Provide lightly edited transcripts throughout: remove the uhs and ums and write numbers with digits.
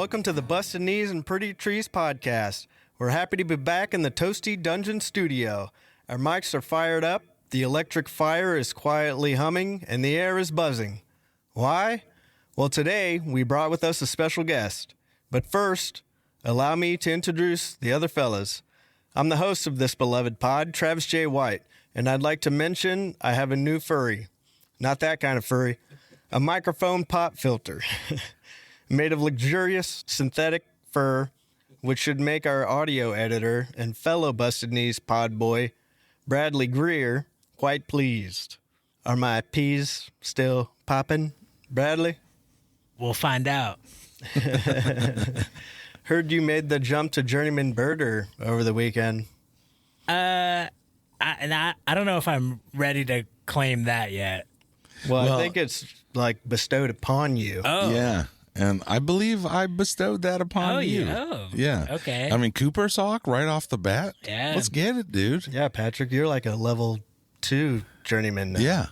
welcome to the Busted Knees and Pretty Trees podcast. We're happy to be back in the Toasty Dungeon studio. Our mics are fired up, the electric fire is quietly humming, and the air is buzzing. Why? Well, today we brought with us a special guest. But first, allow me to introduce the other fellas. I'm the host of this beloved pod, Travis J. White, and I'd like to mention I have a new furry. Not that kind of furry. A microphone pop filter. Made of luxurious synthetic fur, which should make our audio editor and fellow Busted Knees pod boy, Bradley Greer, quite pleased. Are my peas still popping, Bradley? We'll find out. Heard you made the jump to journeyman birder over the weekend. I don't know if I'm ready to claim that yet. Well, I think it's like bestowed upon you. Oh. Yeah. And I believe I bestowed that upon you. Yeah. Okay. I mean, Cooper's Hawk right off the bat. Yeah. Let's get it, dude. Yeah, Patrick, you're like a level 2 journeyman now. Yeah.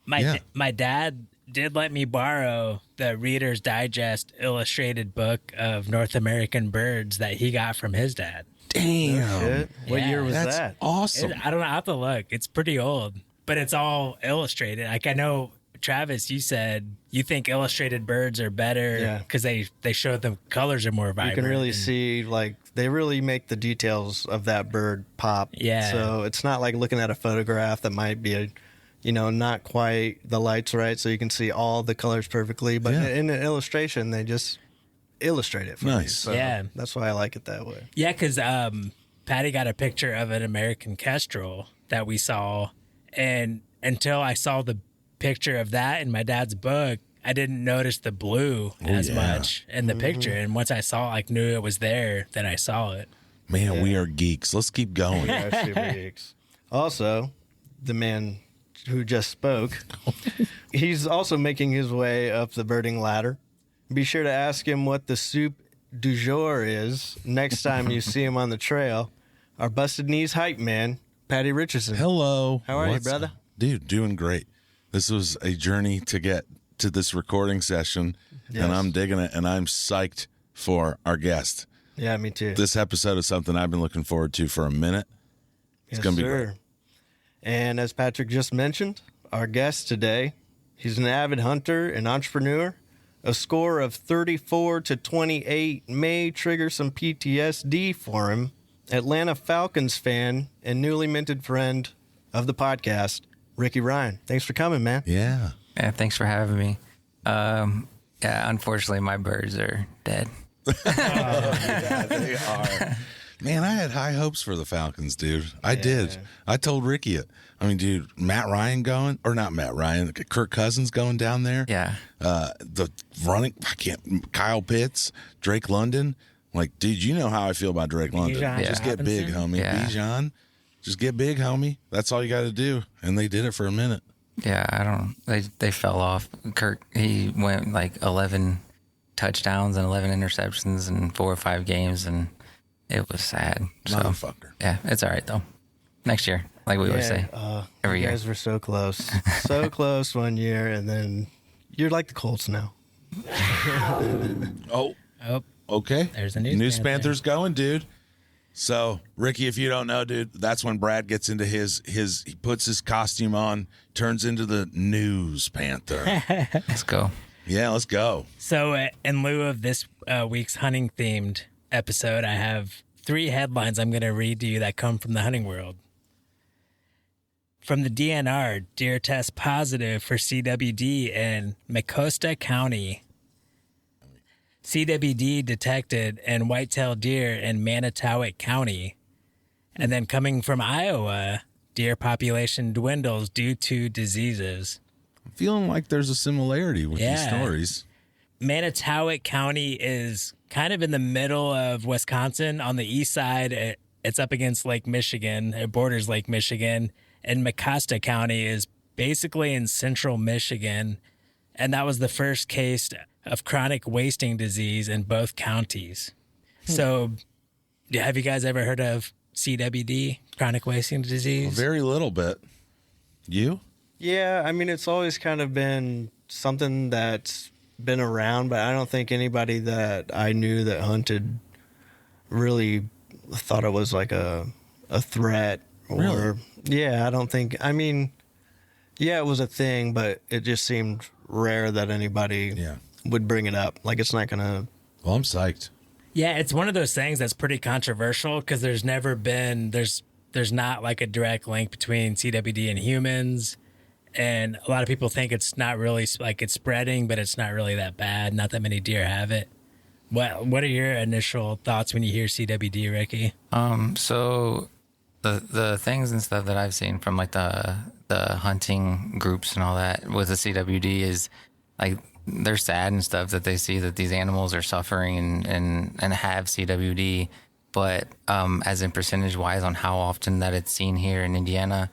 My dad did let me borrow the Reader's Digest illustrated book of North American birds that he got from his dad. Damn. Shit. What Yeah. year was That's that? awesome. I don't know. I have to look. It's pretty old, but it's all illustrated. Like I know, Travis, you said you think illustrated birds are better because they show the colors are more vibrant. You can really see, like, they really make the details of that bird pop. Yeah. So it's not like looking at a photograph that might be, not quite the lights right, so you can see all the colors perfectly. But in an illustration, they just illustrate it for you. So Yeah. that's why I like it that way. Yeah, because Patty got a picture of an American kestrel that we saw, and until I saw the picture of that in my dad's book, I didn't notice the blue as much in the picture. And once I saw it, knew it was there, then I saw it. Man, we are geeks. Let's keep going. Yeah, super geeks. Also, the man who just spoke, he's also making his way up the birding ladder. Be sure to ask him what the soup du jour is next time you see him on the trail. Our Busted Knees hype man, Patty Richardson. Hello. How are you, brother? Dude, doing great. This was a journey to get to this recording session, and I'm digging it, and I'm psyched for our guest. Yeah, me too. This episode is something I've been looking forward to for a minute. It's going to be great. And as Patrick just mentioned, our guest today, he's an avid hunter and entrepreneur. A score of 34 to 28 may trigger some PTSD for him. Atlanta Falcons fan and newly minted friend of the podcast, Ricky Ryan. Thanks for coming, man. Yeah. Yeah, thanks for having me. Unfortunately, my birds are dead. Yeah, they are. Man, I had high hopes for the Falcons, dude. I did. I told Ricky it. I mean, dude, Kirk Cousins going down there. Yeah. The running, Kyle Pitts, Drake London. Like, dude, you know how I feel about Drake London. Bijan Just get big, homie. Yeah. Bijan, just get big, homie. That's all you got to do. And they did it for a minute. Yeah, they fell off. Kirk, he went like 11 touchdowns and 11 interceptions in 4 or 5 games, and it was sad. So, Motherfucker. yeah, it's all right, though. Next year, like we always say. Every you year. guys were so close. So close one year, and then you're like the Colts now. Oh, Oh, okay. There's a News News Panther. Panther's going, dude. So, Ricky, if you don't know, dude, that's when Brad gets into he puts his costume on, turns into the News Panther. Let's go. Yeah, let's go. so in lieu of this week's hunting-themed episode, I have 3 headlines I'm going to read to you that come from the hunting world. From the DNR, deer test positive for CWD in Mecosta County. CWD detected in white-tailed deer in Manitowoc County. And then coming from Iowa, deer population dwindles due to diseases. I'm feeling like there's a similarity with these stories. Manitowoc County is kind of in the middle of Wisconsin. On the east side, it's up against Lake Michigan. It borders Lake Michigan. And Mecosta County is basically in central Michigan. And that was the first case of chronic wasting disease in both counties. So have you guys ever heard of CWD, chronic wasting disease? Very little bit. You? Yeah, I mean, it's always kind of been something that's been around, but I don't think anybody that I knew that hunted really thought it was like a threat. Or, Really? Yeah, I don't think. I mean, yeah, it was a thing, but it just seemed rare that anybody would bring it up. Like, it's not gonna. Well, I'm psyched. Yeah, it's one of those things that's pretty controversial because there's not like a direct link between CWD and humans. And a lot of people think it's not really like it's spreading, but it's not really that bad. Not that many deer have it. What are your initial thoughts when you hear CWD, Ricky? So the things and stuff that I've seen from like the hunting groups and all that with the CWD is like they're sad and stuff that they see that these animals are suffering and have CWD, but as in percentage wise on how often that it's seen here in Indiana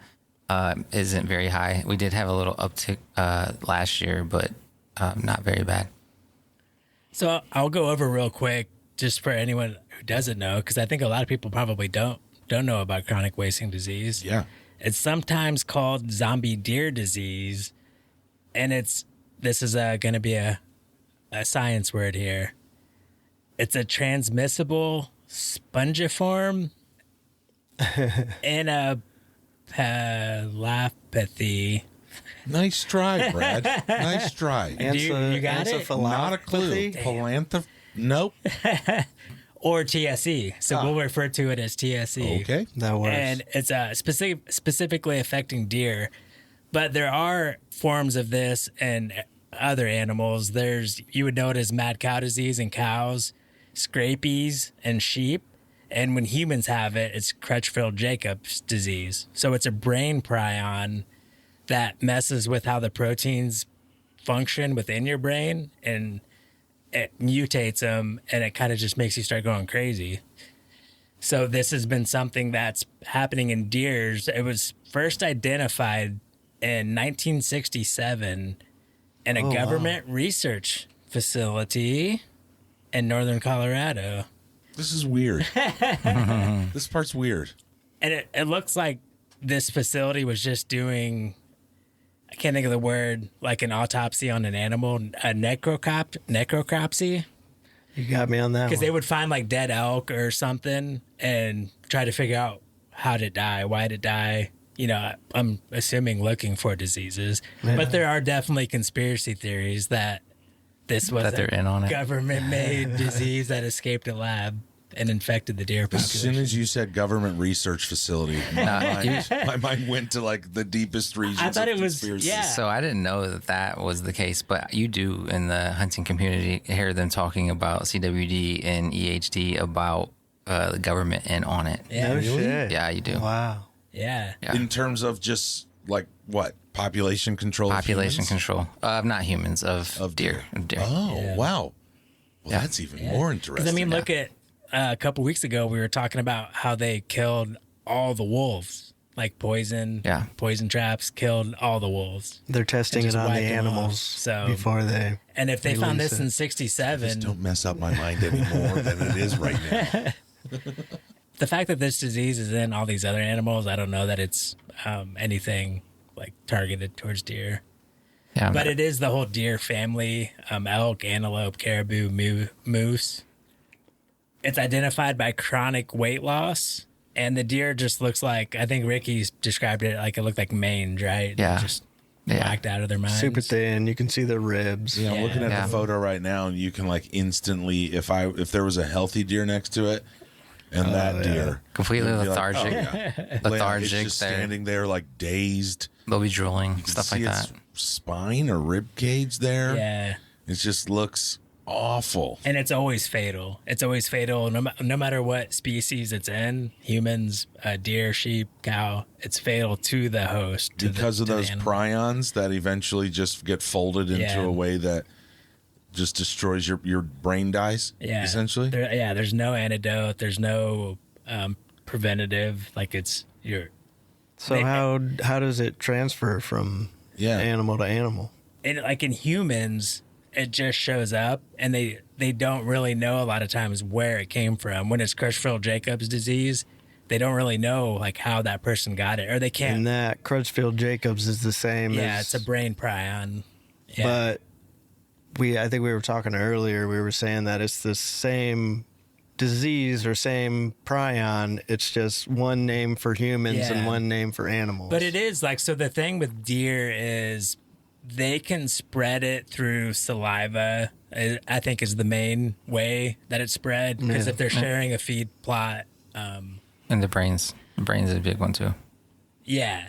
isn't very high. We did have a little uptick last year, but not very bad. So I'll go over real quick just for anyone who doesn't know, because I think a lot of people probably don't know about chronic wasting disease. Yeah. It's sometimes called zombie deer disease, and this is going to be a science word here. It's a transmissible spongiform encephalopathy. Nice try, Brad. Nice try. You got it? Not a clue. Nope. Or TSE. So we'll refer to it as TSE. Okay. That works. And it's specifically affecting deer. But there are forms of this in other animals. You would know it as mad cow disease in cows, scabies, and sheep. And when humans have it, it's Crutchfield-Jacobs disease. So it's a brain prion that messes with how the proteins function within your brain, and it mutates them, and it kind of just makes you start going crazy. So this has been something that's happening in deers. It was first identified in 1967 in a government research facility in northern Colorado. This is weird. This part's weird. And it looks like this facility was just doing, I can't think of the word, like an autopsy on an animal, a necropsy. You got me on that Because one. they would find like dead elk or something and try to figure out how did it die, why did it die. You know, I'm assuming looking for diseases. Yeah. But there are definitely conspiracy theories that this was That they're in on it. government-made disease that escaped a lab and infected the deer As population. soon as you said government research facility, my mind went to like the deepest regions. I thought of it was- conspiracy. yeah. So I didn't know that was the case, but you do in the hunting community hear them talking about CWD and EHD about the government in on it. Yeah. No Really? shit. Yeah, you do. Wow. Yeah. Yeah. In terms of just like what population control? of Population humans? control. Not humans, of deer. Of deer. Oh Yeah. wow. Well, Yeah. that's even more interesting. Because I mean, look at a couple weeks ago, we were talking about how they killed all the wolves, like poison traps killed all the wolves. They're testing just it on the wiped them off. animals So- before they. And if they found Release this it. in Just 67, don't mess up my mind any more than it is right now. the fact that this disease is in all these other animals, I don't know that it's anything like targeted towards deer. Yeah, But it is the whole deer family, elk, antelope, caribou, moose. It's identified by chronic weight loss, and the deer just looks like, I think Ricky's described it like it looked like mange, right? Yeah. Just Yeah. whacked out of their minds. Super thin. You can see the ribs. Yeah, I'm looking at Yeah. the photo right now, and you can like instantly, if there was a healthy deer next to it, and that deer Completely you'd be like, lethargic. oh, yeah. Lethargic It's just there. standing there like dazed. They'll be drooling, You can stuff like see that. its spine or rib cage there. Yeah. It just looks awful. And it's always fatal. It's always fatal, no matter what species it's in, humans, deer, sheep, cow, it's fatal to the host. Because of to the those animal. prions that eventually just get folded into Yeah. a way that just destroys your brain dies, Yeah. essentially. There's no antidote. There's no preventative. Like So They- how does it transfer from Yeah. animal to animal? like in humans, it just shows up, and they don't really know a lot of times where it came from. When it's Crutchfield-Jacobs disease, they don't really know like how that person got it, or they can't. And that Crutchfield Jacobs is the same Yeah, as, it's a brain prion. Yeah. but I think we were talking earlier, we were saying that it's the same disease or same prion. It's just one name for humans and one name for animals. But it is like, so the thing with deer is they can spread it through saliva, I think is the main way that it's spread. Because if they're sharing a feed plot. And the brains. The brains is a big one too. Yeah.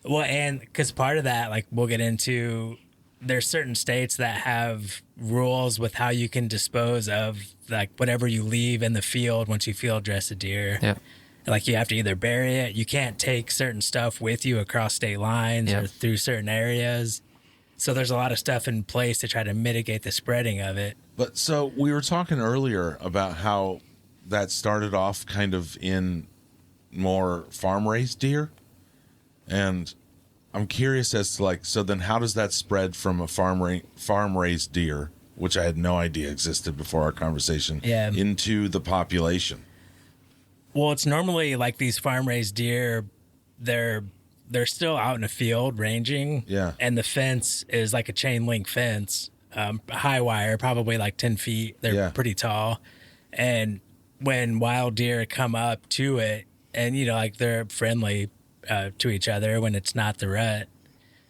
Well, and because part of that, like we'll get into, there's certain states that have rules with how you can dispose of like whatever you leave in the field once you field dress a deer. Yep. Like you have to either bury it, you can't take certain stuff with you across state lines or through certain areas. So there's a lot of stuff in place to try to mitigate the spreading of it. But so we were talking earlier about how that started off kind of in more farm raised deer. And I'm curious as to like, so then how does that spread from a farm raised deer, which I had no idea existed before our conversation, into the population? Well, it's normally like these farm raised deer, they're still out in a field ranging. Yeah. And the fence is like a chain link fence, high wire, probably like 10 feet. They're pretty tall. And when wild deer come up to it, and you know, like they're friendly to each other when it's not the rut.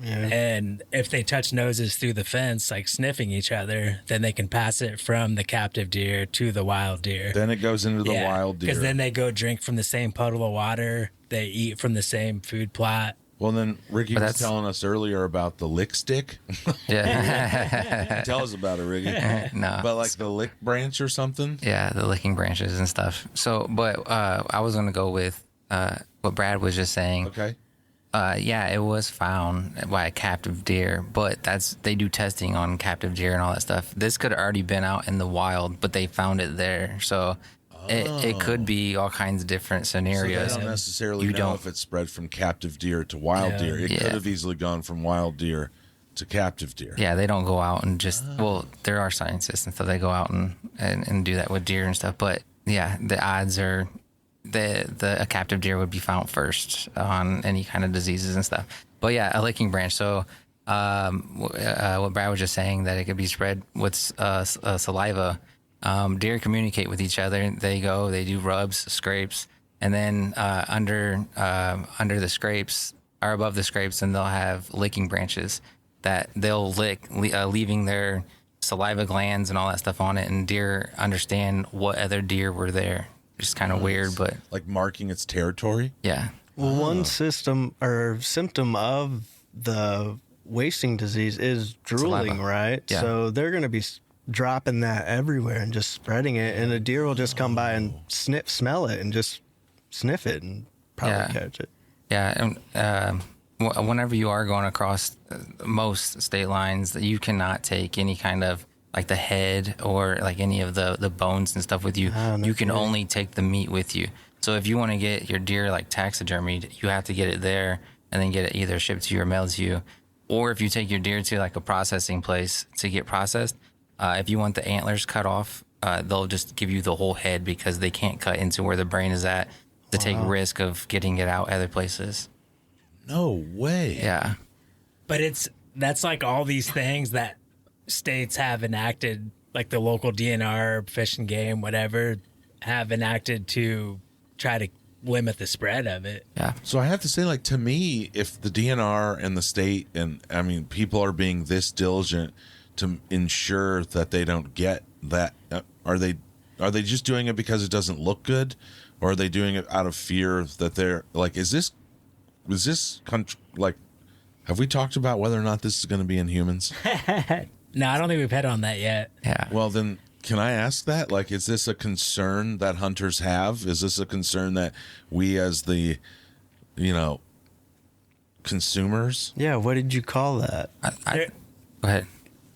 Yeah. And if they touch noses through the fence, like sniffing each other, then they can pass it from the captive deer to the wild deer. Then it goes into the wild deer. Because then they go drink from the same puddle of water. They eat from the same food plot. Well, then Ricky was telling us earlier about the lick stick. Yeah. Tell us about it, Ricky. No. But like the lick branch or something? Yeah, the licking branches and stuff. So, but I was going to go with what Brad was just saying. Okay. Yeah, it was found by a captive deer, but they do testing on captive deer and all that stuff. This could have already been out in the wild, but they found it there. So it could be all kinds of different scenarios. So they don't necessarily know if it's spread from captive deer to wild deer. It could have easily gone from wild deer to captive deer. Yeah, they don't go out and just, well, there are scientists and stuff. They go out and do that with deer and stuff. But yeah, the odds are a captive deer would be found first on any kind of diseases and stuff. But yeah, a licking branch. So what Brad was just saying, that it could be spread with saliva. Deer communicate with each other. They do rubs, scrapes, and then under the scrapes or above the scrapes, and they'll have licking branches that they'll lick, leaving their saliva glands and all that stuff on it. And deer understand what other deer were there. It's kind of weird, but like marking its territory. Yeah. Well, one symptom of the wasting disease is drooling, saliva. right? Yeah. So they're going to be dropping that everywhere and just spreading it, and a deer will just come by and smell it and just sniff it and probably catch it. Yeah, and whenever you are going across most state lines, you cannot take any kind of like the head or like any of the bones and stuff with you. You can only take the meat with you. So if you want to get your deer like taxidermied, you have to get it there and then get it either shipped to you or mailed to you. Or if you take your deer to like a processing place to get processed, if you want the antlers cut off, they'll just give you the whole head because they can't cut into where the brain is at to take risk of getting it out other places. No way. Yeah. But that's like all these things that states have enacted, like the local DNR, Fish and Game, whatever, have enacted to try to limit the spread of it. Yeah. So I have to say, like, to me, if the DNR and the state and I mean people are being this diligent to ensure that they don't get that, are they just doing it because it doesn't look good, or are they doing it out of fear that they're like, is this country, like, have we talked about whether or not this is going to be in humans? No, I don't think we've hit on that yet. Yeah. Well, then, can I ask that? Like, is this a concern that hunters have? Is this a concern that we as the, consumers? Yeah, what did you call that? Go ahead.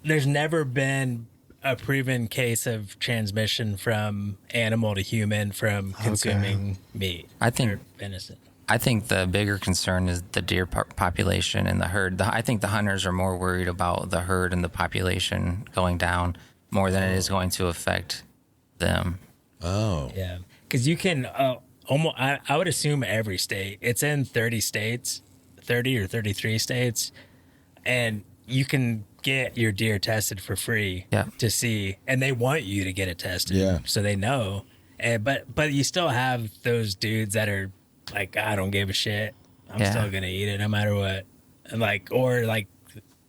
There's never been a proven case of transmission from animal to human from consuming meat. I think or venison. I think the bigger concern is the deer population and the herd. I think the hunters are more worried about the herd and the population going down more than it is going to affect them. Oh. Yeah. Because you can almost, I would assume every state, it's in 30 states, 30 or 33 states. And you can get your deer tested for free to see, and they want you to get it tested, so they know. And but you still have those dudes that are like, I don't give a shit. I'm still gonna eat it no matter what, and or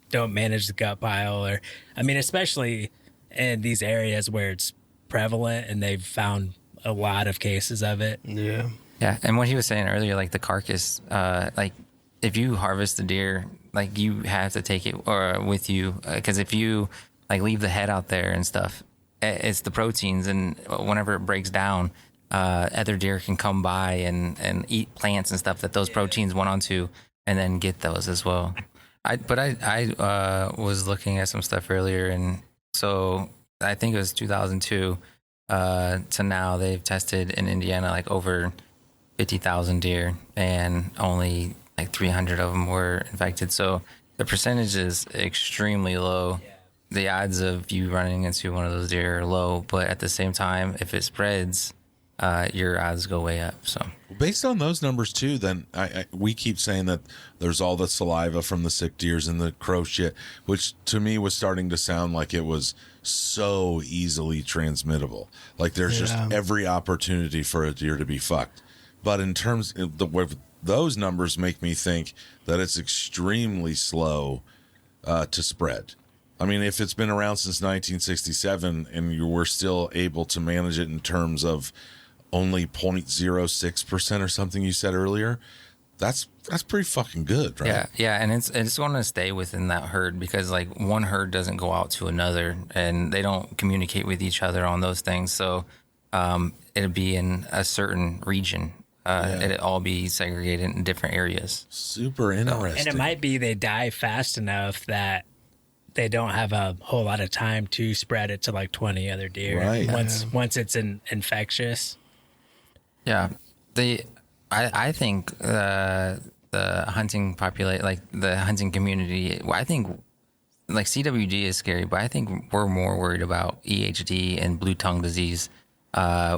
don't manage the gut pile, or I mean, especially in these areas where it's prevalent and they've found a lot of cases of it. Yeah. Yeah, and what he was saying earlier, like the carcass, like if you harvest the deer, like you have to take it with you, because if you like leave the head out there and stuff, it's the proteins, and whenever it breaks down, other deer can come by and eat plants and stuff that those proteins went onto, and then get those as well. I was looking at some stuff earlier, and so I think it was 2002 to now they've tested in Indiana like over 50,000 deer, and only like 300 of them were infected. So the percentage is extremely low. The odds of you running into one of those deer are low, but at the same time, if it spreads, your odds go way up. So based on those numbers too, then we keep saying that there's all the saliva from the sick deers and the crow shit, which to me was starting to sound like it was so easily transmittable. Like there's just every opportunity for a deer to be fucked. But in terms of those numbers make me think that it's extremely slow to spread. I mean, if it's been around since 1967 and you were still able to manage it in terms of only 0.06% or something you said earlier, that's pretty fucking good, right? Yeah, and it's going to stay within that herd, because like one herd doesn't go out to another, and they don't communicate with each other on those things. So it'll be in a certain region. It'll all be segregated in different areas. Super interesting. And it might be they die fast enough that they don't have a whole lot of time to spread it to like 20 other deer. Right. Once it's infectious. Yeah, I think the hunting like the hunting community, I think like CWD is scary, but I think we're more worried about EHD and blue tongue disease,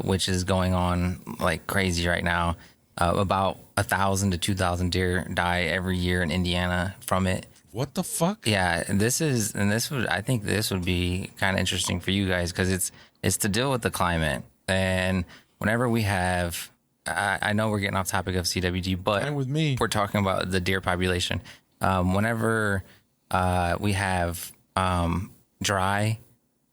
which is going on like crazy right now. About 1,000 to 2,000 deer die every year in Indiana from it. What the fuck? Yeah, I think this would be kind of interesting for you guys, because it's to deal with the climate. And whenever we have, I know we're getting off topic of CWD, but Fine with me. We're talking about the deer population. Whenever we have dry,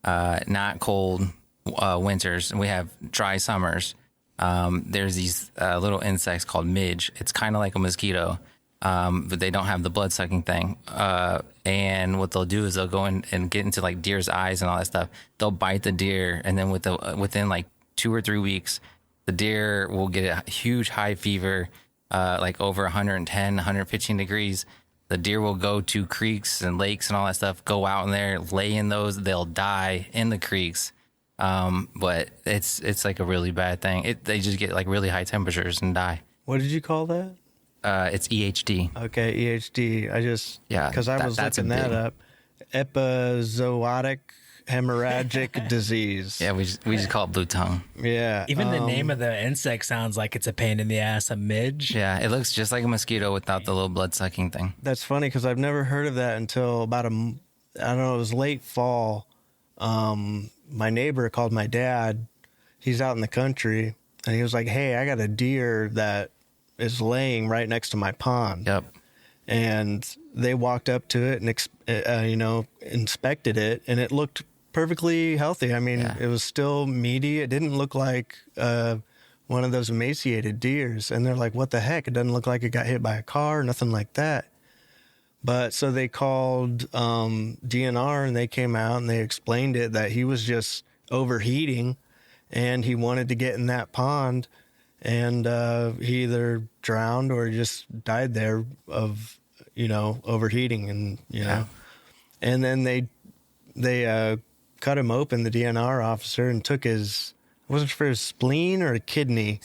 not cold winters, and we have dry summers, there's these little insects called midge. It's kind of like a mosquito, but they don't have the blood sucking thing. And what they'll do is they'll go in and get into like deer's eyes and all that stuff. They'll bite the deer, and then within like 2 or 3 weeks, the deer will get a huge high fever, like over 110, 115 degrees. The deer will go to creeks and lakes and all that stuff, go out in there, lay in those. They'll die in the creeks. But it's like a really bad thing. They just get like really high temperatures and die. What did you call that? It's EHD. Okay, EHD. Because I was looking that up. Epizootic hemorrhagic disease. Yeah, we just call it blue tongue. Yeah. Even the name of the insect sounds like it's a pain in the ass, a midge. Yeah, it looks just like a mosquito without the little blood sucking thing. That's funny, because I've never heard of that until about I don't know, it was late fall. My neighbor called my dad. He's out in the country, and he was like, "Hey, I got a deer that is laying right next to my pond." Yep. And they walked up to it and inspected it, and it looked perfectly healthy. I mean, It was still meaty. It didn't look like one of those emaciated deers. And they're like, "What the heck? It doesn't look like it got hit by a car, nothing like that." But so they called DNR, and they came out and they explained it, that he was just overheating, and he wanted to get in that pond, and he either drowned or just died there of overheating, and and then they cut him open, the DNR officer, and took his, was it for his spleen or a kidney?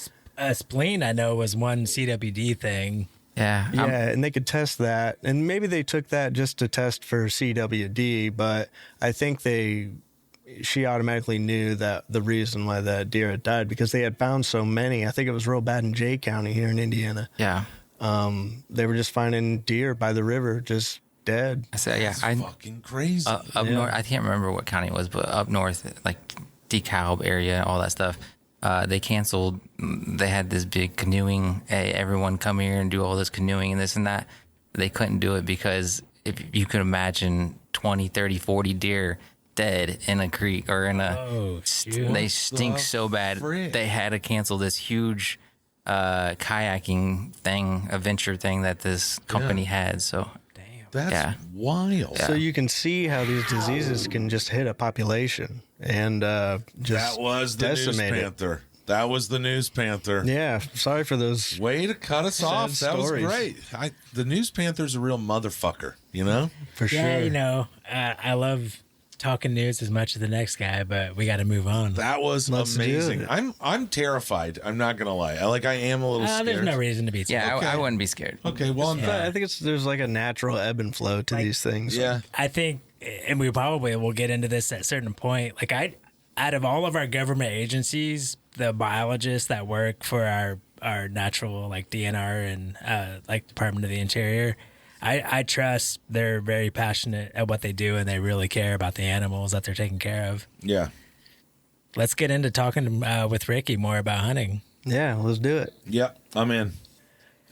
Spleen, I know, was one CWD thing. Yeah. And they could test that. And maybe they took that just to test for CWD, but I think she automatically knew that the reason why that deer had died, because they had found so many. I think it was real bad in Jay County here in Indiana. Yeah. They were just finding deer by the river, just dead. I said, yeah, That's fucking crazy. up north. I can't remember what county it was, but up north, like DeKalb area, all that stuff. They canceled. They had this big canoeing. Hey, everyone come here and do all this canoeing and this and that. They couldn't do it because if you could imagine 20, 30, 40 deer dead in a creek or in a, they stink so bad. frick? They had to cancel this huge kayaking thing, adventure thing that this company had. So That's yeah. wild. So you can see how these diseases can just hit a population and just That was the news decimate it. panther. That was the news panther. Yeah, sorry for those. Way to cut us off. That stories. was great. The news panther's a real motherfucker, you know? For sure. Yeah, you know, I love talking news as much as the next guy, but we got to move on. That was Let's do amazing. it. I'm terrified. I'm not gonna lie. I am a little scared. There's no reason to be. Yeah, Okay. I wouldn't be scared. Okay, well I'm But not. I think there's like a natural ebb and flow to these things. Yeah. I think, and we probably will get into this at a certain point. Like out of all of our government agencies, the biologists that work for our natural like DNR and like Department of the Interior, I trust they're very passionate at what they do and they really care about the animals that they're taking care of. Yeah. Let's get into talking with Ricky more about hunting. Yeah, let's do it. Yep. I'm in.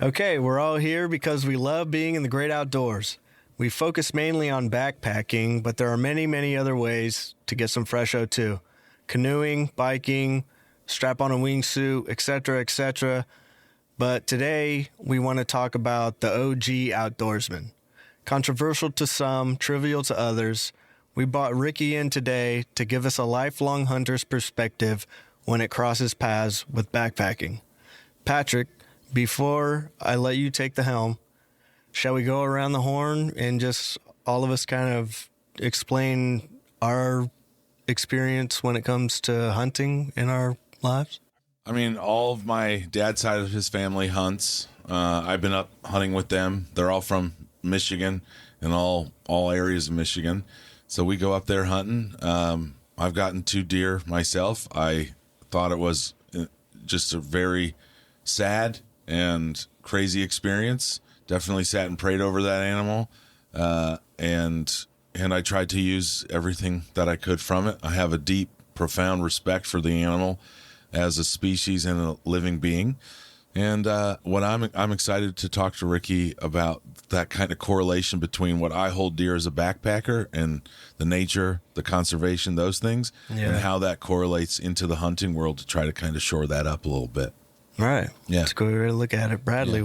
Okay, we're all here because we love being in the great outdoors. We focus mainly on backpacking, but there are many, many other ways to get some fresh O2. Canoeing, biking, strap on a wingsuit, etc., etc. But today, we want to talk about the OG outdoorsman. Controversial to some, trivial to others, we brought Ricky in today to give us a lifelong hunter's perspective when it crosses paths with backpacking. Patrick, before I let you take the helm, shall we go around the horn and just all of us kind of explain our experience when it comes to hunting in our lives? I mean, all of my dad's side of his family hunts. I've been up hunting with them. They're all from Michigan and all areas of Michigan. So we go up there hunting. I've gotten 2 deer myself. I thought it was just a very sad and crazy experience. Definitely sat and prayed over that animal. And I tried to use everything that I could from it. I have a deep, profound respect for the animal as a species and a living being. And what I'm excited to talk to Ricky about that kind of correlation between what I hold dear as a backpacker and the nature, the conservation, those things, and how that correlates into the hunting world to try to kind of shore that up a little bit. All right. Yeah. Let's go ahead and look at it. Bradley,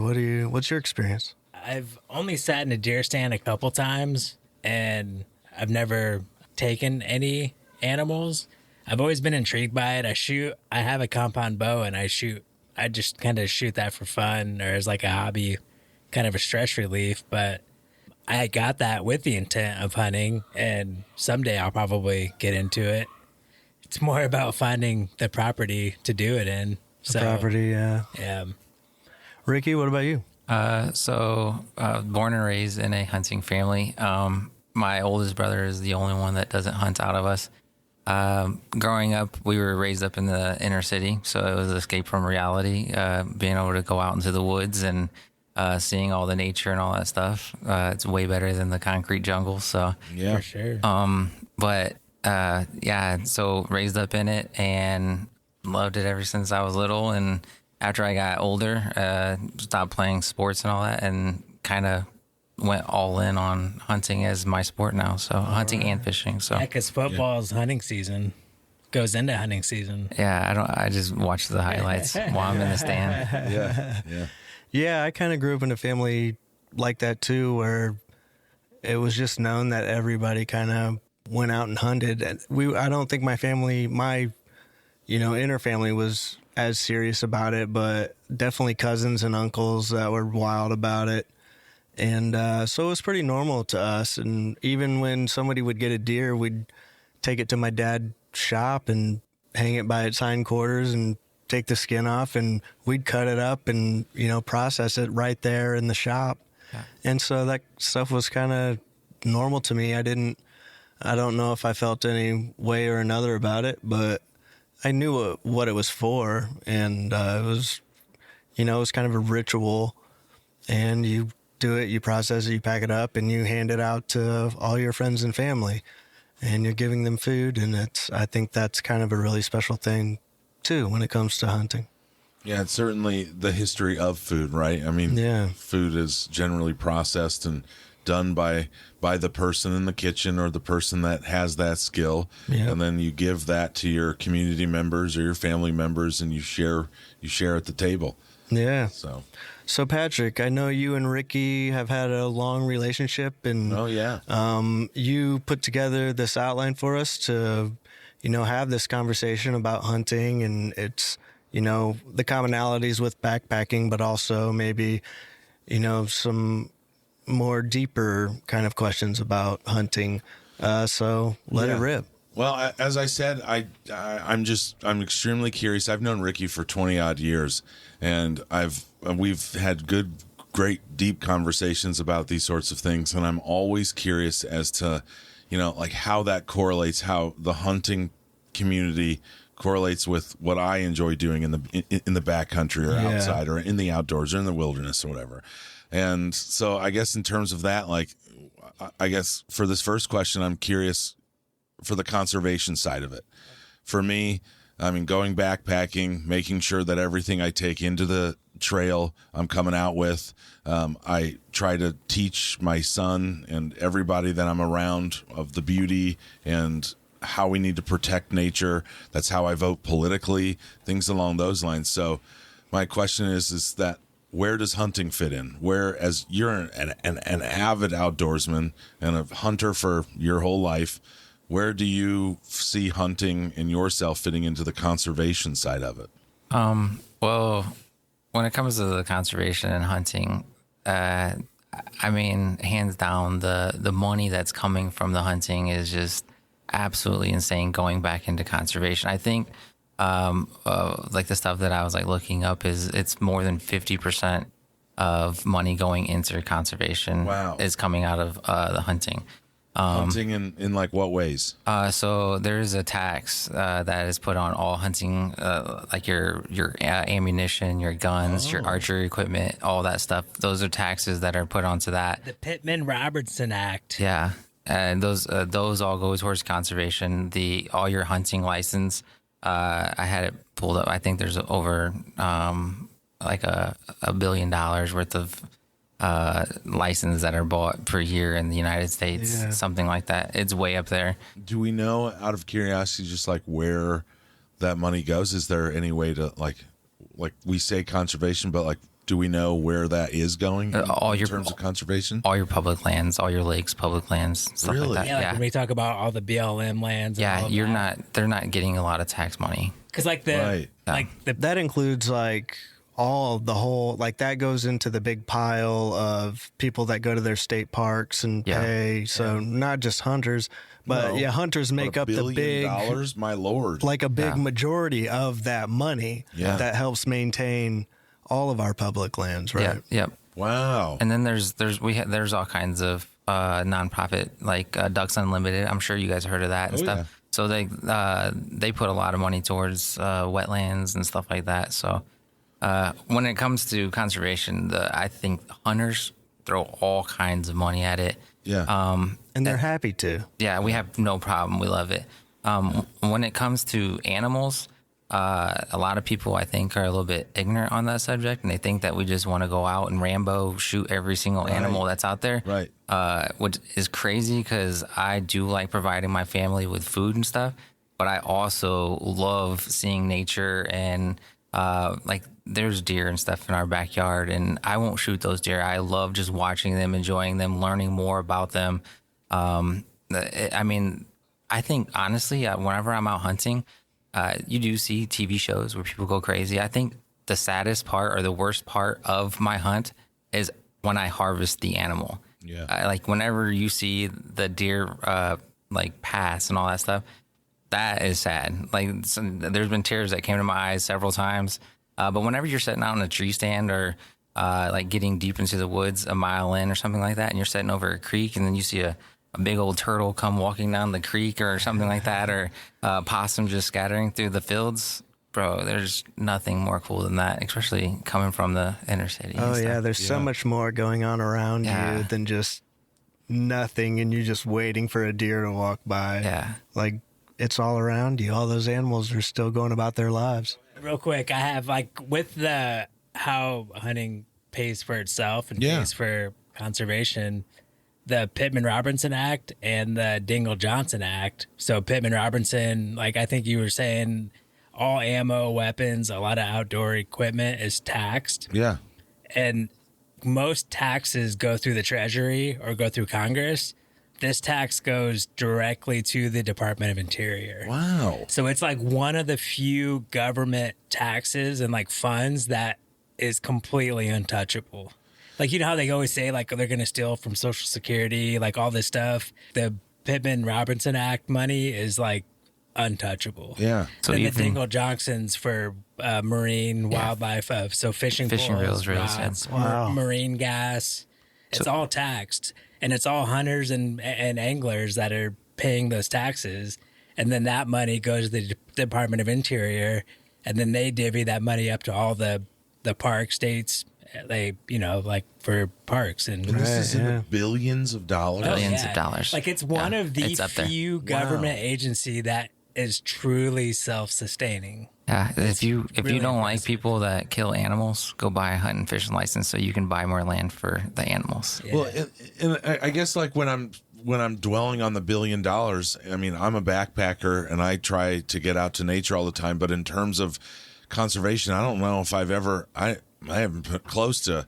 what's your experience? I've only sat in a deer stand a couple times, and I've never taken any animals. I've always been intrigued by it. I have a compound bow, and I just kind of shoot that for fun or as like a hobby, kind of a stress relief. But I got that with the intent of hunting, and someday I'll probably get into it. It's more about finding the property to do it in. Property, yeah. Yeah. Ricky, what about you? Born and raised in a hunting family. My oldest brother is the only one that doesn't hunt out of us. Growing up, we were raised up in the inner city, so it was an escape from reality, being able to go out into the woods and seeing all the nature and all that stuff. It's way better than the concrete jungle. So Yeah. For sure. so raised up in it and loved it ever since I was little. And after I got older, stopped playing sports and all that, and kind of went all in on hunting as my sport now. So hunting and fishing. So Yeah, because football's hunting season goes into hunting season. yeah, I just watch the highlights while I'm in the stand. Yeah. Yeah, I kind of grew up in a family like that too, where it was just known that everybody kind of went out and hunted. And I don't think my inner family was as serious about it, but definitely cousins and uncles that were wild about it. And so it was pretty normal to us. And even when somebody would get a deer, we'd take it to my dad's shop and hang it by its hindquarters and take the skin off, and we'd cut it up and, process it right there in the shop. Yeah. And so that stuff was kind of normal to me. I don't know if I felt any way or another about it, but I knew what it was for. And it was kind of a ritual, and you do it, you process it, you pack it up, and you hand it out to all your friends and family. And you're giving them food, and I think that's kind of a really special thing, too, when it comes to hunting. Yeah, it's certainly the history of food, right? I mean, Yeah. food is generally processed and done by the person in the kitchen or the person that has that skill. Yeah. And then you give that to your community members or your family members, and you share at the table. Yeah. So, Patrick, I know you and Ricky have had a long relationship, and oh yeah. you put together this outline for us to, have this conversation about hunting, and it's, the commonalities with backpacking, but also maybe, some more deeper kind of questions about hunting. So let it rip. Well, as I said, I'm extremely curious. I've known Ricky for 20 odd years, and we've had great, deep conversations about these sorts of things. And I'm always curious as to, like how that correlates, how the hunting community correlates with what I enjoy doing in the backcountry or outside or in the outdoors or in the wilderness or whatever. And so I guess in terms of that, like, I guess for this first question, I'm curious for the conservation side of it. For me, I mean, going backpacking, making sure that everything I take into the trail I'm coming out with, I try to teach my son and everybody that I'm around of the beauty and how we need to protect nature. That's how I vote politically, things along those lines. So my question is that where does hunting fit in? Where, as you're an avid outdoorsman and a hunter for your whole life, where do you see hunting and yourself fitting into the conservation side of it? Well, when it comes to the conservation and hunting, I mean, hands down, the money that's coming from the hunting is just absolutely insane going back into conservation. I think like the stuff that I was like looking up it's more than 50% of money going into conservation is coming out of the hunting. Hunting in like what ways? So there's a tax that is put on all hunting, like your ammunition, your guns, your archery equipment, all that stuff. Those are taxes that are put onto that. The Pittman-Robertson Act. Yeah, and those all go towards conservation. All your hunting license. I had it pulled up. I think there's over like $1 billion worth of licenses that are bought per year in the United States, something like that. It's way up there. Do we know, out of curiosity, just like where that money goes? Is there any way to like we say conservation, but like, do we know where that is going in terms of conservation? All your public lands, all your lakes, public lands, stuff Really? like that. Yeah, like when we talk about all the BLM lands. Yeah, they're not getting a lot of tax money. Because that includes like like that goes into the big pile of people that go to their state parks and pay. So not just hunters, but hunters make up the big $1 billion, my lord, like a big majority of that money that helps maintain all of our public lands, right? Yep. Wow. And then there's all kinds of nonprofit like Ducks Unlimited. I'm sure you guys heard of that and stuff. Yeah. So they put a lot of money towards wetlands and stuff like that. So when it comes to conservation, I think hunters throw all kinds of money at it. Yeah. And they're happy to. Yeah, we have no problem. We love it. When it comes to animals, a lot of people, I think, are a little bit ignorant on that subject, and they think that we just want to go out and Rambo shoot every single animal that's out there. Right. Which is crazy because I do like providing my family with food and stuff, but I also love seeing nature and like there's deer and stuff in our backyard, and I won't shoot those deer. I love just watching them, enjoying them, learning more about them. I mean, I think honestly, whenever I'm out hunting, you do see TV shows where people go crazy. I think the saddest part or the worst part of my hunt is when I harvest the animal. Yeah. Like whenever you see the deer like pass and all that stuff, that is sad. Like there's been tears that came to my eyes several times. But whenever you're sitting out in a tree stand or like getting deep into the woods a mile in or something like that, and you're sitting over a creek and then you see a big old turtle come walking down the creek or something like that, or possum just scattering through the fields, bro, there's nothing more cool than that, especially coming from the inner city. Oh, and stuff. yeah, there's so much more going on around you than just nothing, and you're just waiting for a deer to walk by. Yeah. Like, it's all around you. All those animals are still going about their lives. Real quick, I have like with the how hunting pays for itself and pays for conservation, the Pittman-Robertson Act and the Dingell-Johnson Act. So Pittman-Robertson, like I think you were saying, all ammo, weapons, a lot of outdoor equipment is taxed. Yeah. And most taxes go through the Treasury or go through Congress. This tax goes directly to the Department of Interior. Wow. So it's like one of the few government taxes and like funds that is completely untouchable. Like, you know how they always say like they're going to steal from Social Security, like all this stuff. The Pittman-Robertson Act money is like untouchable. Yeah. So And the even Dingell-Johnson's for marine wildlife, so fishing reels, rods, Wow. marine gas. It's all taxed, and it's all hunters and anglers that are paying those taxes. And then that money goes to the Department of Interior, and then they divvy that money up to all the park states. They, like for parks and And this Right, is in yeah. the billions of dollars. Billions of dollars. Like it's one of the it's up there. few government agency that is truly self-sustaining. Yeah, if you really don't like impressive. people that kill animals, go buy a hunt and fishing license so you can buy more land for the animals. Yeah. Well, and I guess like when I'm dwelling on the $1 billion, I mean, I'm a backpacker and I try to get out to nature all the time. But in terms of conservation, I don't know if I haven't put close to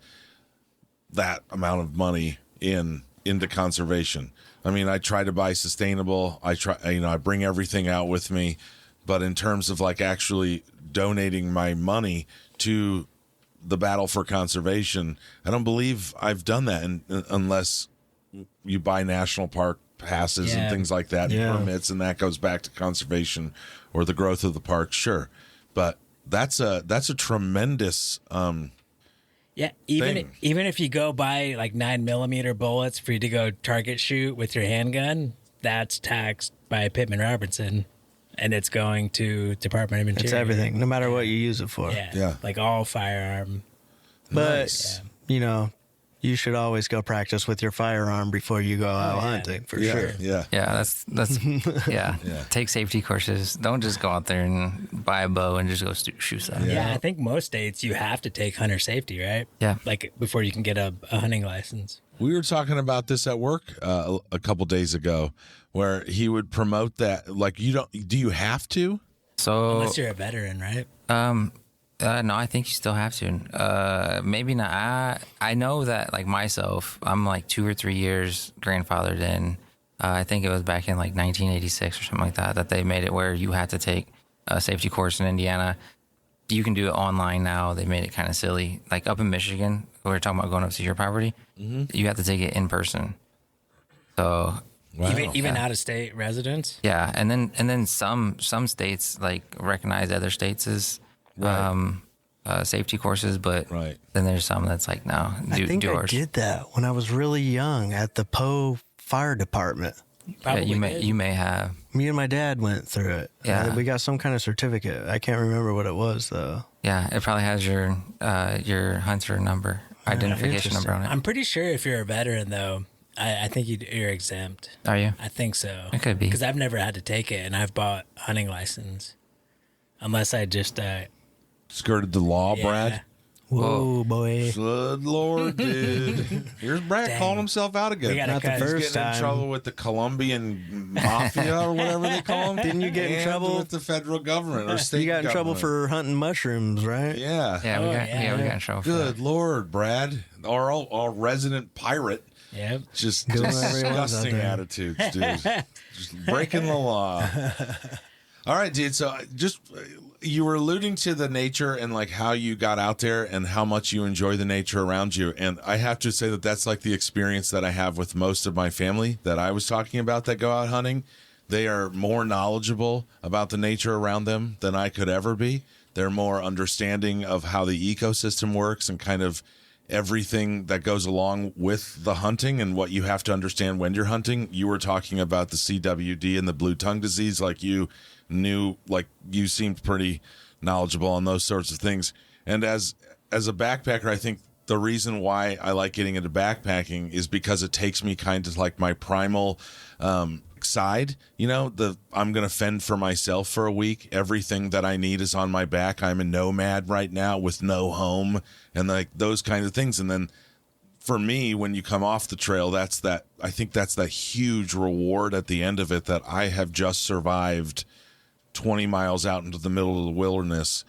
that amount of money into conservation. I mean, I try to buy sustainable. I bring everything out with me. But in terms of like actually donating my money to the battle for conservation, I don't believe I've done that unless you buy national park passes and things like that, and permits, and that goes back to conservation or the growth of the park. Sure. But that's a tremendous Yeah, thing. even if you go buy like 9mm bullets for you to go target shoot with your handgun, that's taxed by Pittman-Robertson, and it's going to Department of Interior. It's everything, no matter what you use it for. Yeah. like all firearm. But, Nice. You should always go practice with your firearm before you go out hunting, for sure. Yeah. Yeah, that's yeah. Take safety courses. Don't just go out there and buy a bow and just go shoot stuff. Yeah, I think most states you have to take hunter safety, right? Yeah. Like before you can get a hunting license. We were talking about this at work a couple days ago, where he would promote that. Like, do you have to? So Unless you're a veteran, right? no, I think you still have to. Maybe not. I know that like myself, I'm like 2 or 3 years grandfathered in. I think it was back in like 1986 or something like that they made it where you had to take a safety course in Indiana. You can do it online now. They made it kind of silly. Like up in Michigan, we were talking about going up to your property. You have to take it in person. So Wow. Even out of state residents. yeah, and then some states like recognize other states as safety courses, but Right. then there's some that's like no, I think I ours. did that when I was really young at the Poe Fire Department. Yeah, Probably you may have. Me and my dad went through it. Yeah. We got some kind of certificate. I can't remember what it was, though. Yeah, it probably has your hunter number, identification number on it. I'm pretty sure if you're a veteran, though, I think you're exempt. Are you? I think so. It could be. Because I've never had to take it, and I've bought hunting license. Unless I just Skirted the law, Brad. Whoa, boy. Good Lord, dude. Here's Brad Dang. calling himself out again. We gotta Not the cut. He's first getting in time. trouble with the Colombian mafia or whatever they call them. Didn't you get in And trouble? with the federal government or state You got in trouble government. for hunting mushrooms, right? Yeah. Yeah, we Oh, got yeah. we got in trouble for Good that. Lord, Brad. Our resident pirate. Yep. Just Doing whatever he wants out disgusting there. attitudes, dude. Just breaking the law. All right, dude. So you were alluding to the nature and like how you got out there and how much you enjoy the nature around you. And I have to say that that's like the experience that I have with most of my family that I was talking about that go out hunting. They are more knowledgeable about the nature around them than I could ever be. They're more understanding of how the ecosystem works and kind of everything that goes along with the hunting and what you have to understand when you're hunting. You were talking about the CWD and the blue tongue disease, like you knew, like you seemed pretty knowledgeable on those sorts of things. And as a backpacker, I think the reason why I like getting into backpacking is because it takes me kind of like my primal side. I'm going to fend for myself for a week. Everything that I need is on my back. I'm a nomad right now with no home and like those kinds of things. And then for me, when you come off the trail, I think that's that huge reward at the end of it, that I have just survived 20 miles out into the middle of the wilderness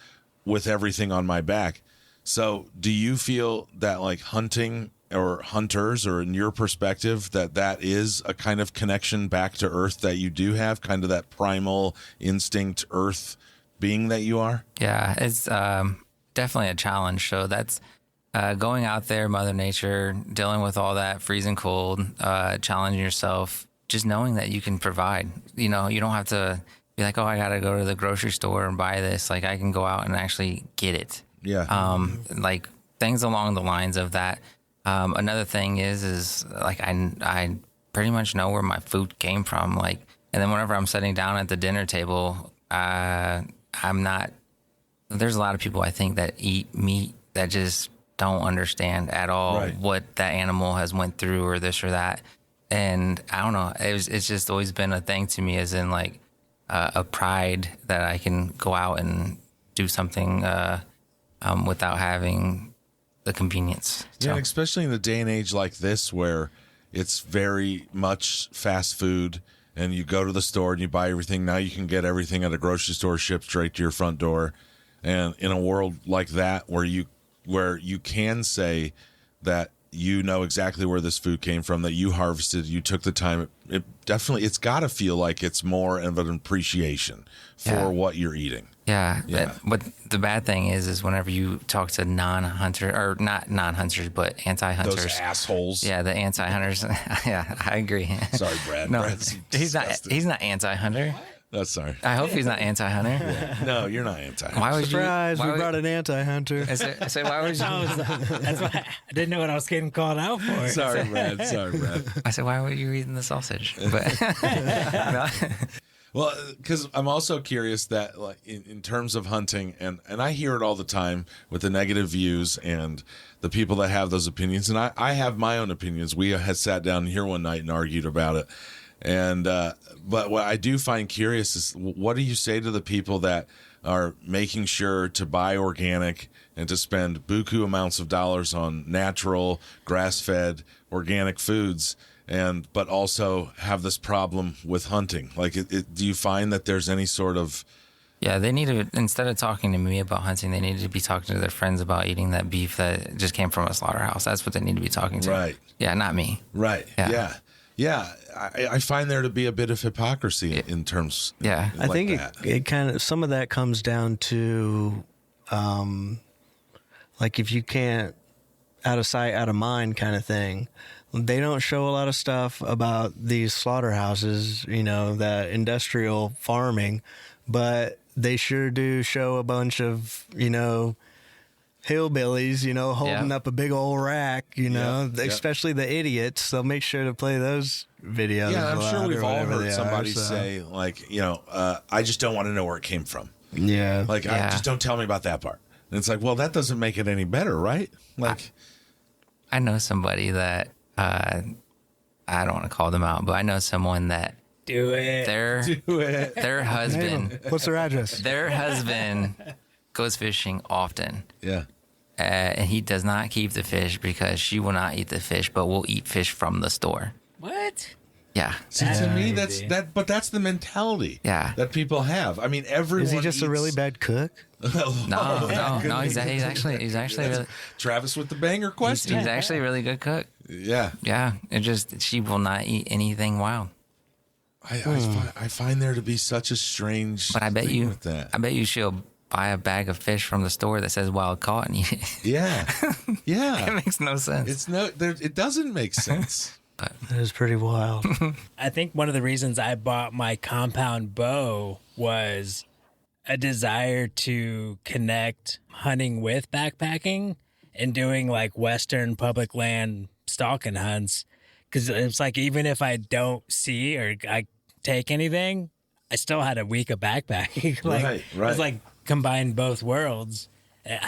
with everything on my back. So do you feel that like hunting or hunters, or in your perspective, that is a kind of connection back to earth that you do have, kind of that primal instinct earth being that you are? Yeah, it's definitely a challenge. So that's going out there, Mother Nature, dealing with all that freezing cold, challenging yourself, just knowing that you can provide. You don't have to be like, oh, I got to go to the grocery store and buy this. Like, I can go out and actually get it. Yeah. Like things along the lines of that. Another thing is like I pretty much know where my food came from. Like, and then whenever I'm sitting down at the dinner table, I'm not. There's a lot of people I think that eat meat that just don't understand at all what that animal has went through or this or that. And I don't know. It's just always been a thing to me, as in like a pride that I can go out and do something without having the convenience. Yeah, especially in a day and age like this where it's very much fast food and you go to the store and you buy everything. Now you can get everything at a grocery store shipped straight to your front door. And in a world like that where you can say that you know exactly where this food came from, that you harvested, you took the time, it's got to feel like it's more of an appreciation for what you're eating. Yeah. But the bad thing is whenever you talk to non-hunter, or not non-hunters, but anti-hunters. Those assholes. Yeah, the anti-hunters. Yeah, I agree. Sorry, Brad. No, Brad's he's disgusting. not anti-hunter. That's sorry. I hope he's not anti-hunter. No, you're not anti-hunter. Why would Surprise, you? we brought an anti-hunter. I said, why would you? That's why I didn't know what I was getting called out for. Sorry, Brad. I said, why were you eating the sausage? But no. Well, because I'm also curious that, like, in terms of hunting, and I hear it all the time with the negative views and the people that have those opinions, and I have my own opinions. We had sat down here one night and argued about it, and but what I do find curious is, what do you say to the people that are making sure to buy organic and to spend buku amounts of dollars on natural, grass-fed, organic foods, but also have this problem with hunting? Like, do you find that there's any sort of... Yeah, they need to, instead of talking to me about hunting, they need to be talking to their friends about eating that beef that just came from a slaughterhouse. That's what they need to be talking to. Right. Yeah, not me. Right. Yeah. Yeah. I find there to be a bit of hypocrisy in terms. Yeah. I think that. it kind of, some of that comes down to, like, if you can't, out of sight, out of mind kind of thing. They don't show a lot of stuff about these slaughterhouses, that industrial farming, but they sure do show a bunch of, hillbillies, holding up a big old rack, especially the idiots. They'll make sure to play those videos. Yeah, I'm sure we've all heard somebody so. say, like, I just don't want to know where it came from. Yeah. Like, just don't tell me about that part. And it's like, well, that doesn't make it any better, right? Like, I know somebody that, I don't want to call them out, but I know someone that Do it. their husband, What's their address? their husband goes fishing often. yeah. And he does not keep the fish because she will not eat the fish, but will eat fish from the store. What? Yeah. See, to me, but that's the mentality that people have. I mean, everyone Is he just eats... a really bad cook? No. He's actually really. Travis with the banger question. He's actually a really good cook. Yeah. Yeah. It just, she will not eat anything wild. I find there to be such a strange But I bet thing you, with that. I bet you she'll buy a bag of fish from the store that says wild caught and eat it. Yeah. Yeah. It makes no sense. It doesn't make sense. That is pretty wild. I think one of the reasons I bought my compound bow was a desire to connect hunting with backpacking and doing like Western public land stalking hunts. Because it's like, even if I don't see or I take anything, I still had a week of backpacking. Right. It's like combine both worlds.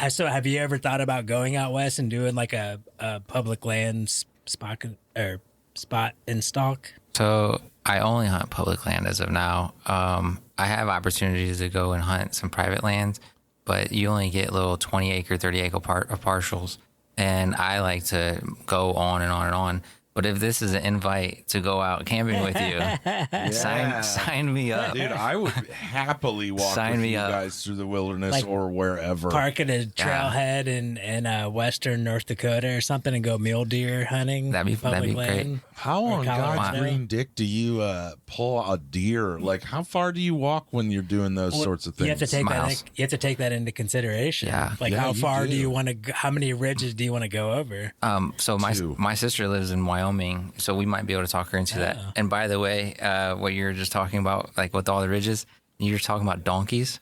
So have you ever thought about going out west and doing like a public land spot and stalk? So I only hunt public land as of now. I have opportunities to go and hunt some private lands, but you only get little 20 acre, 30 acre partials. And I like to go on and on and on. But if this is an invite to go out camping with you, sign me up. Dude, I would happily walk with you guys through the wilderness Like, or wherever. Park at a trailhead in western North Dakota or something and go mule deer hunting. That'd be public great. land. How Or on Colorado. God's green dick do you pull a deer? Like, how far do you walk when you're doing those sorts of things? You have to take Miles. that. You have to take that into consideration. Yeah. Like Yeah, how you far do do. you want to? How many ridges do you want to go over? So Two. my sister lives in Wyoming, so we might be able to talk her into that. And by the way, what you were just talking about, like with all the ridges, you're talking about donkeys.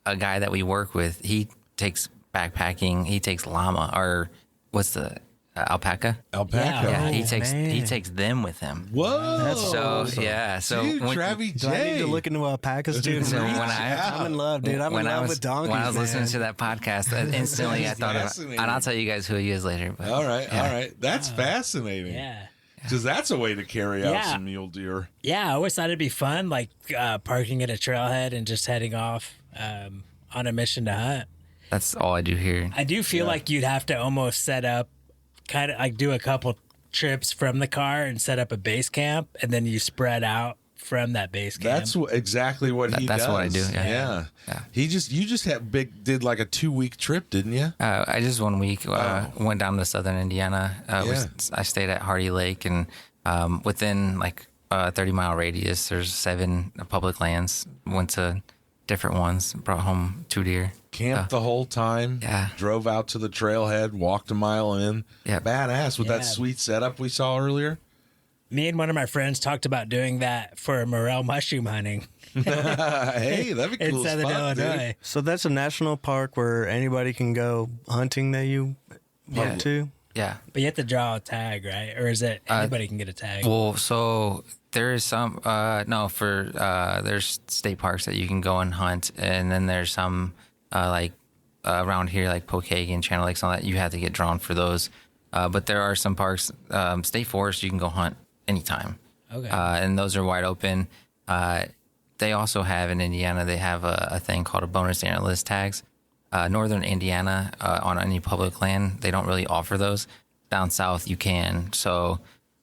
A guy that we work with, he takes backpacking. He takes llama or what's the alpaca? Alpaca. Yeah, Oh, he man. takes them with him. Whoa. So yeah, so Dude, when, Travie Do I need J. to look into alpacas, dude? So when I'm in love, dude. I'm in love with donkeys, when I was man. listening to that podcast, instantly I That's thought about, fascinating. and I'll tell you guys who he is later. But All right, yeah. all right. That's fascinating. Yeah. Because that's a way to carry out Yeah. some mule deer. Yeah, I always thought it'd be fun, like parking at a trailhead and just heading off on a mission to hunt. That's all I do here. I do feel like you'd have to almost set up, kind of like do a couple trips from the car and set up a base camp, and then you spread out from that base camp. That's exactly what he does. That's what I do, yeah. Yeah. You just did like a 2-week trip, didn't you? I just 1 week went down to southern Indiana. I stayed at Hardy Lake, and within like a 30-mile radius, there's 7 public lands. Went to different ones, brought home 2 deer. Camped the whole time. Yeah. Drove out to the trailhead, walked a mile in. Yeah. Badass with Yeah. that sweet setup we saw earlier. Me and one of my friends talked about doing that for morel mushroom hunting Hey, that'd be in cool. southern spot, Illinois. dude. So that's a national park where anybody can go hunting that you want to? Yeah. But you have to draw a tag, right? Or is it anybody can get a tag? Well, so there is some there's state parks that you can go and hunt, and then there's some around here like Pokagon, Channel Lakes, all that you have to get drawn for those. But there are some parks, state forest, you can go hunt anytime. Okay. And those are wide open. They also have in Indiana, they have a thing called a bonus antler list tags. Northern Indiana, on any public land, they don't really offer those. Down south, you can. So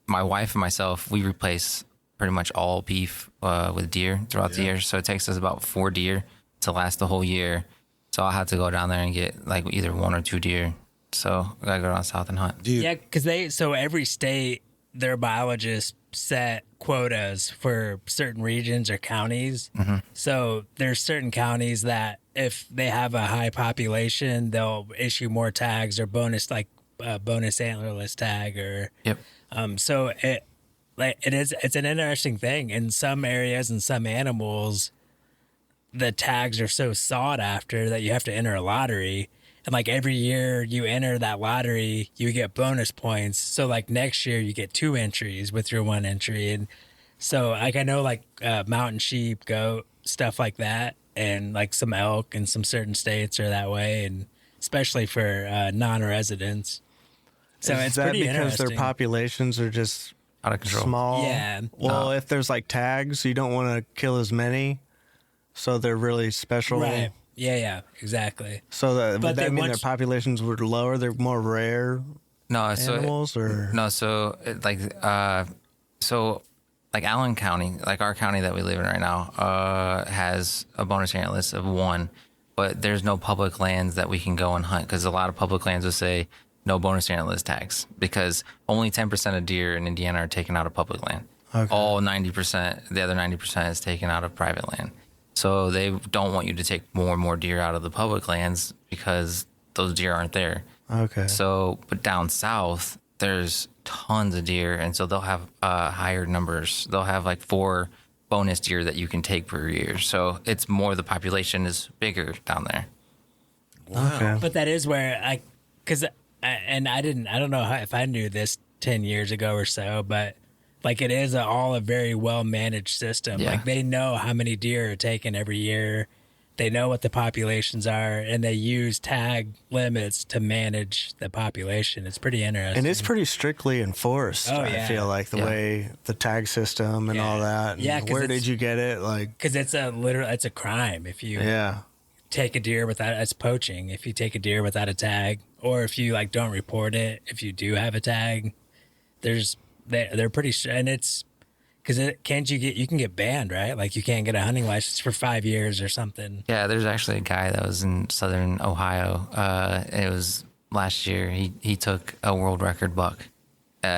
my wife and myself, we replace pretty much all beef with deer throughout the year. So it takes us about 4 deer to last the whole year. So I'll have to go down there and get like either 1 or 2 deer. So I gotta go down south and hunt. Dude, Yeah, because every state, their biologists set quotas for certain regions or counties. Mm-hmm. So there's certain counties that if they have a high population, they'll issue more tags or bonus antlerless tag or Yep. so it's an interesting thing. In some areas and some animals, the tags are so sought after that you have to enter a lottery. And like every year you enter that lottery, you get bonus points. So like next year you get 2 entries with your 1 entry. And so like I know like mountain sheep, goat, stuff like that, and like some elk in some certain states are that way, and especially for non-residents. So Is it's that pretty because interesting. their populations are just Out of control. small? Yeah. Well, if there's like tags, you don't want to kill as many, so they're really special. Right. Yeah, exactly. So would But they that mean their want- populations were lower? They're more rare No, so animals, or like Allen County, like our county that we live in right now, has a bonus antler list of 1, but there's no public lands that we can go and hunt because a lot of public lands will say no bonus antler list tags because only 10% of deer in Indiana are taken out of public land. Okay. All 90%, the other 90% is taken out of private land. So they don't want you to take more and more deer out of the public lands because those deer aren't there. Okay. So, but down south, there's tons of deer, and so they'll have higher numbers. They'll have like 4 bonus deer that you can take per year. So it's more, the population is bigger down there. Okay. But that is where I don't know if I knew this 10 years ago or so, but like it is all a very well managed system. Yeah. Like they know how many deer are taken every year, they know what the populations are, and they use tag limits to manage the population. It's pretty interesting. And it's pretty strictly enforced. Oh, I yeah. feel like the way the tag system and all that. And Yeah, 'cause where it's- did you get it? Like, because it's a crime if you yeah. take a deer without, it's poaching if you take a deer without a tag, or if you like don't report it if you do have a tag. They're pretty, and it's because you can get banned, right? Like you can't get a hunting license for 5 years or something. Yeah, there's actually a guy that was in southern Ohio. It was last year. He took a world record buck.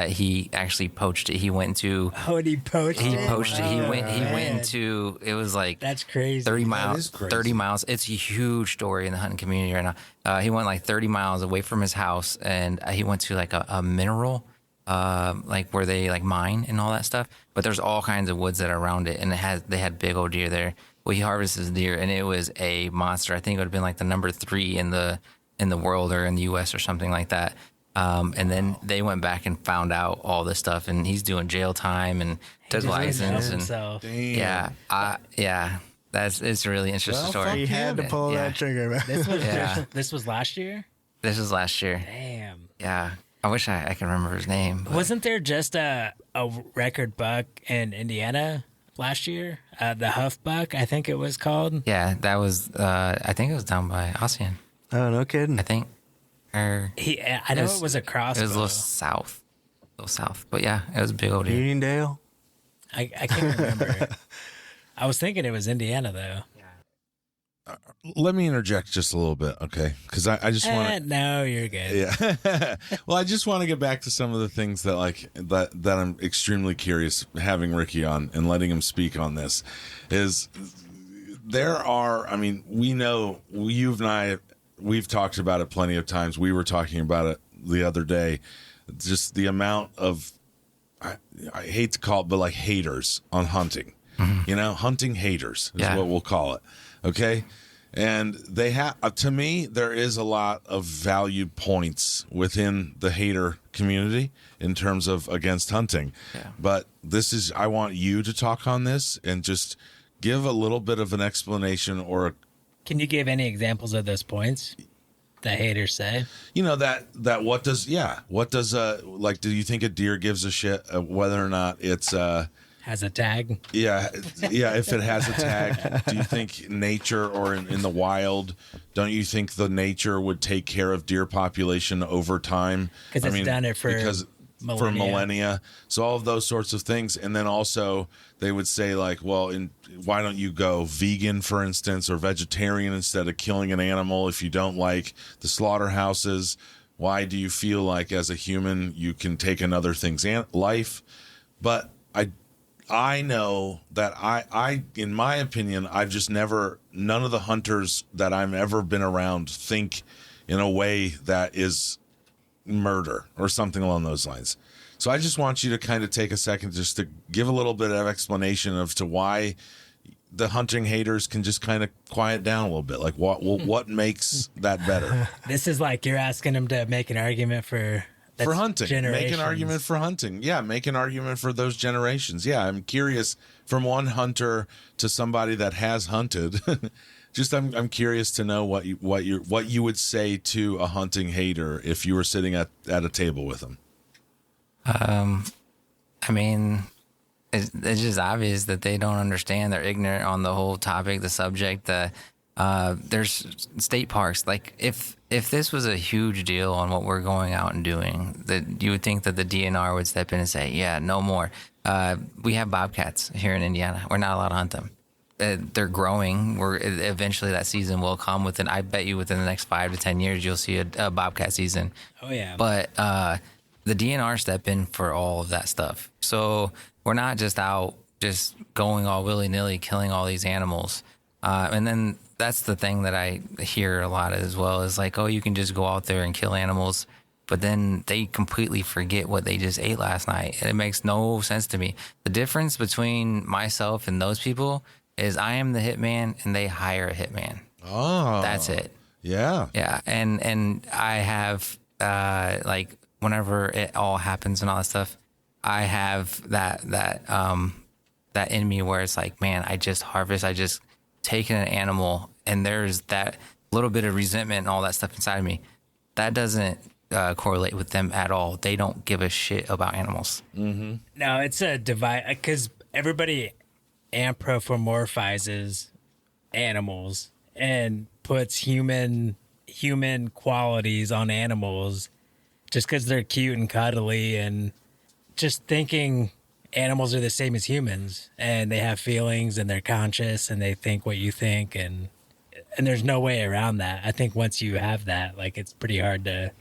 He actually poached it. He went to. Oh, and he poached He it? poached it. He Oh, went man. into. It was like That's crazy. 30 miles. is crazy. 30 miles. It's a huge story in the hunting community right now. He went like 30 miles away from his house, and he went to like a mineral, like where they like mine and all that stuff. But there's all kinds of woods that are around it, and they had big old deer there. Well, he harvested deer, and it was a monster. I think it would have been like the number 3 in the world or in the U.S. or something like that. And then they went back and found out all this stuff, and he's doing jail time and took He just license and himself. Damn. yeah. It's a really interesting Well, story. He had to pull Yeah. that trigger, man. Yeah. This was last year. This was last year. Damn. Yeah, I wish I can remember his name. But Wasn't there just a record buck in Indiana last year? The Huff Buck, I think it was called. yeah, that was. I think it was down by Ossian. Oh, no kidding. I think. Or I know it was a crossbow. It was a little south. But yeah, it was a big old deer. Uniondale? I can't remember. I was thinking it was Indiana though. Let me interject just a little bit, okay? Because I just want to. No, you're good. Yeah. Well, I just want to get back to some of the things that I'm extremely curious having Ricky on and letting him speak on this. Is there are, I mean, we know you and I, we've talked about it plenty of times. We were talking about it the other day. Just the amount of, I hate to call it, but like haters on hunting. Mm-hmm. You know, hunting haters is Yeah. what we'll call it. Okay. And they have, to me, there is a lot of valued points within the hater community in terms of against hunting. Yeah. But I want you to talk on this and just give a little bit of an explanation or Can you give any examples of those points that haters say? that what does like, do you think a deer gives a shit whether or not it's, Has a tag? yeah, if it has a tag, do you think nature or in the wild, don't you think the nature would take care of deer population over time? 'Cause it's done it for millennia. So all of those sorts of things. And then also they would say like, well, why don't you go vegan, for instance, or vegetarian instead of killing an animal if you don't like the slaughterhouses? Why do you feel like as a human you can take another thing's life? But I know that I, in my opinion, I've just none of the hunters that I've ever been around think in a way that is murder or something along those lines. So I just want you to kind of take a second just to give a little bit of explanation of to why the hunting haters can just kind of quiet down a little bit. Like what makes that better? This is like you're asking them to make an argument for hunting. Make an generations. argument for hunting. Yeah, make an argument for those generations. Yeah, I'm curious from one hunter to somebody that has hunted. Just I'm curious to know what you would say to a hunting hater if you were sitting at a table with them. I mean, it's just obvious that they don't understand. They're ignorant on the whole topic, the subject. There's state parks. Like if this was a huge deal on what we're going out and doing, that you would think that the DNR would step in and say, yeah, no more. We have bobcats here in Indiana. We're not allowed to hunt them. They're growing. Eventually that season will come. I bet you within the next 5 to 10 years, you'll see a bobcat season. Oh, yeah. But the DNR step in for all of that stuff. So we're not just out just going all willy-nilly, killing all these animals. And then that's the thing that I hear a lot as well is like, oh, you can just go out there and kill animals. But then they completely forget what they just ate last night. And it makes no sense to me. The difference between myself and those people is I am the hitman and they hire a hitman. Oh, That's it. Yeah. Yeah. And I have, like, whenever it all happens and all that stuff, I have that in me where it's like, man, I just harvest. I just taken an animal and there's that little bit of resentment and all that stuff inside of me, that doesn't correlate with them at all. They don't give a shit about animals. No, it's a divide because everybody anthropomorphizes animals and puts human qualities on animals just because they're cute and cuddly, and just thinking animals are the same as humans and they have feelings and they're conscious and they think what you think, and there's no way around that. I think once you have that, like, it's pretty hard to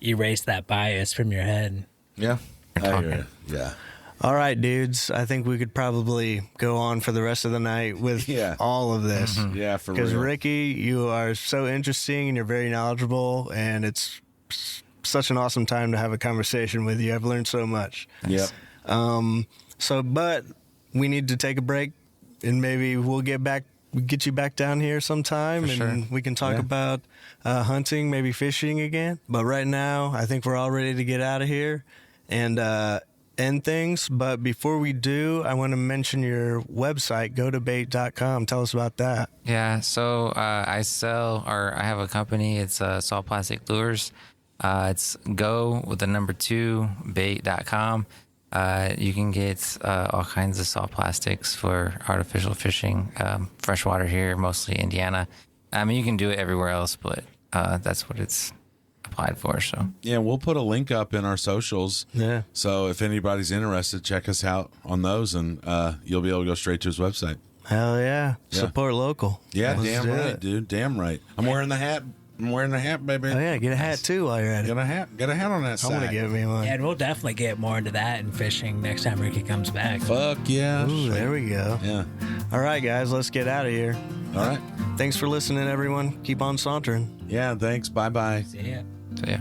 erase that bias from your head. Yeah. Yeah. All right, dudes. I think we could probably go on for the rest of the night with all of this. Yeah, for real. Because, Ricky, you are so interesting and you're very knowledgeable, and it's such an awesome time to have a conversation with you. I've learned so much. Yep. But we need to take a break, and maybe we'll get you back down here sometime, and we can talk about hunting, maybe fishing again. But right now, I think we're all ready to get out of here and end things. But before we do, I want to mention your website, gotobait.com. Tell us about that. Yeah, so I have a company. It's Salt Plastic Lures. It's go with the number 2 bait.com. You can get all kinds of salt plastics for artificial fishing, freshwater here, mostly Indiana. I mean, you can do it everywhere else, but that's what it's applied for. So yeah, we'll put a link up in our socials. Yeah. So if anybody's interested, check us out on those, and you'll be able to go straight to his website. Hell yeah. Support local. Yeah, Let's damn do right, it. dude. Damn right. I'm wearing the hat. Baby. Oh, yeah. Get a hat, too, while you're at it. Get a hat on that side. I'm going to get me one. Yeah, and we'll definitely get more into that in fishing next time Ricky comes back. Fuck yeah. Ooh, there we go. Yeah. All right, guys. Let's get out of here. All right. Thanks for listening, everyone. Keep on sauntering. Yeah, thanks. Bye-bye. See ya. yeah.